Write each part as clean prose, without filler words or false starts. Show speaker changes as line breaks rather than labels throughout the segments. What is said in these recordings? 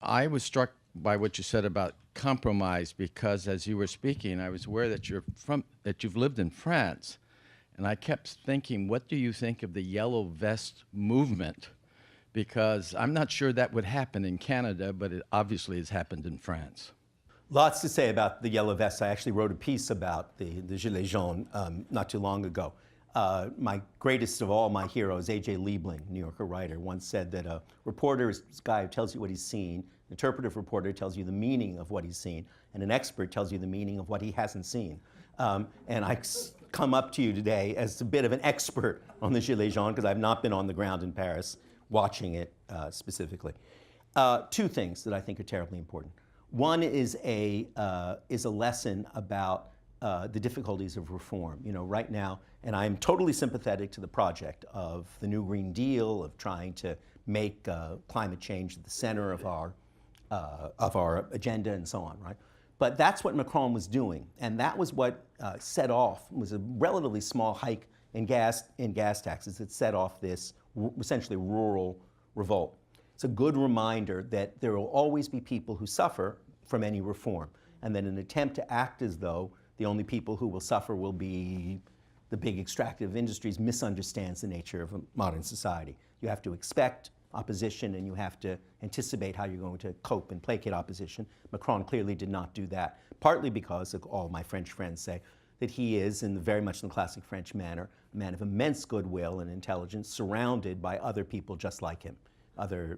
I was struck by what you said about compromise because as you were speaking, I was aware that you've lived in France, and I kept thinking, what do you think of the yellow vest movement? Because I'm not sure that would happen in Canada, but it obviously has happened in France.
Lots to say about the yellow vests. I actually wrote a piece about the Gilets jaunes not too long ago. My greatest of all my heroes, A.J. Liebling, New Yorker writer, once said that a reporter is this guy who tells you what he's seen, an interpretive reporter tells you the meaning of what he's seen, and an expert tells you the meaning of what he hasn't seen. And I come up to you today as a bit of an expert on the Gilets jaunes because I've not been on the ground in Paris watching it specifically. Two things that I think are terribly important. One is a lesson about the difficulties of reform. You know, right now, and I'm totally sympathetic to the project of the New Green Deal, of trying to make climate change at the center of our agenda and so on, right? But that's what Macron was doing, and that was what set off, was a relatively small hike in gas taxes that set off this essentially rural revolt. It's a good reminder that there will always be people who suffer from any reform, and that an attempt to act as though the only people who will suffer will be the big extractive industries misunderstands the nature of a modern society. You have to expect opposition, and you have to anticipate how you're going to cope and placate opposition. Macron clearly did not do that, partly because all my French friends say that he is, very much in the classic French manner, a man of immense goodwill and intelligence, surrounded by other people just like him, other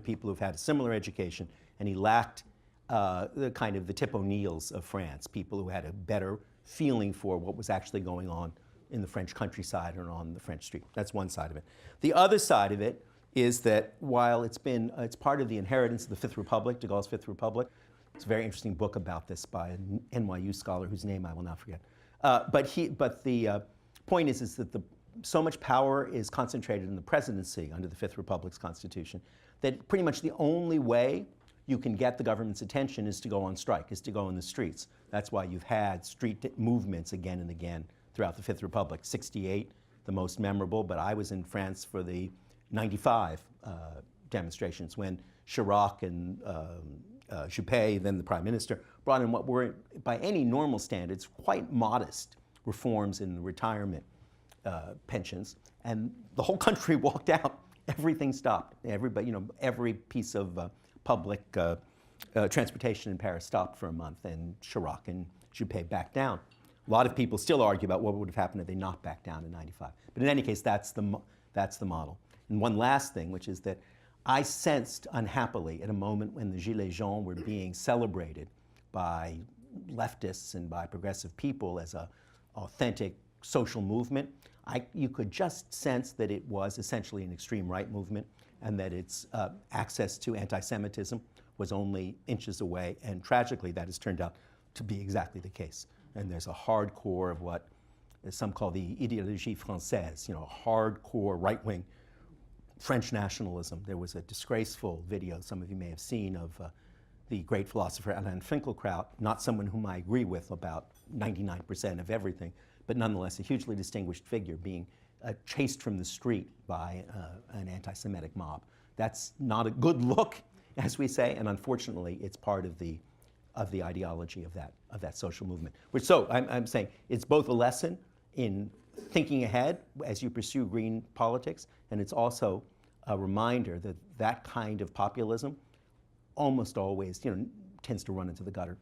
people who've had a similar education, and he lacked the kind of the Tip O'Neills of France, people who had a better feeling for what was actually going on in the French countryside or on the French street. That's one side of it. The other side of it is that while it's part of the inheritance of the Fifth Republic, de Gaulle's Fifth Republic. It's a very interesting book about this by an NYU scholar whose name I will not forget. But the point is that so much power is concentrated in the presidency under the Fifth Republic's constitution that pretty much the only way you can get the government's attention is to go on strike, is to go in the streets. That's why you've had street movements again and again throughout the Fifth Republic. 68, the most memorable, but I was in France for the 95 demonstrations when Chirac and Juppé, then the prime minister, brought in what were, by any normal standards, quite modest reforms in the retirement pensions, and the whole country walked out. Everything stopped. Everybody, every piece of public transportation in Paris stopped for a month, and Chirac and Juppé backed down. A lot of people still argue about what would have happened if they not backed down in '95. But in any case, that's the model. And one last thing, which is that I sensed unhappily at a moment when the Gilets jaunes were being celebrated by leftists and by progressive people as an authentic social movement, you could just sense that it was essentially an extreme right movement and that its access to anti-Semitism was only inches away. And tragically, that has turned out to be exactly the case. And there's a hardcore of what some call the idéologie française, hardcore right-wing French nationalism. There was a disgraceful video, some of you may have seen, of the great philosopher Alain Finkielkraut, not someone whom I agree with about 99% of everything, but nonetheless a hugely distinguished figure being chased from the street by an anti-Semitic mob. That's not a good look, as we say, and unfortunately it's part of the ideology of that social movement. So I'm saying it's both a lesson in thinking ahead as you pursue green politics, and it's also a reminder that that kind of populism almost always tends to run into the gutter.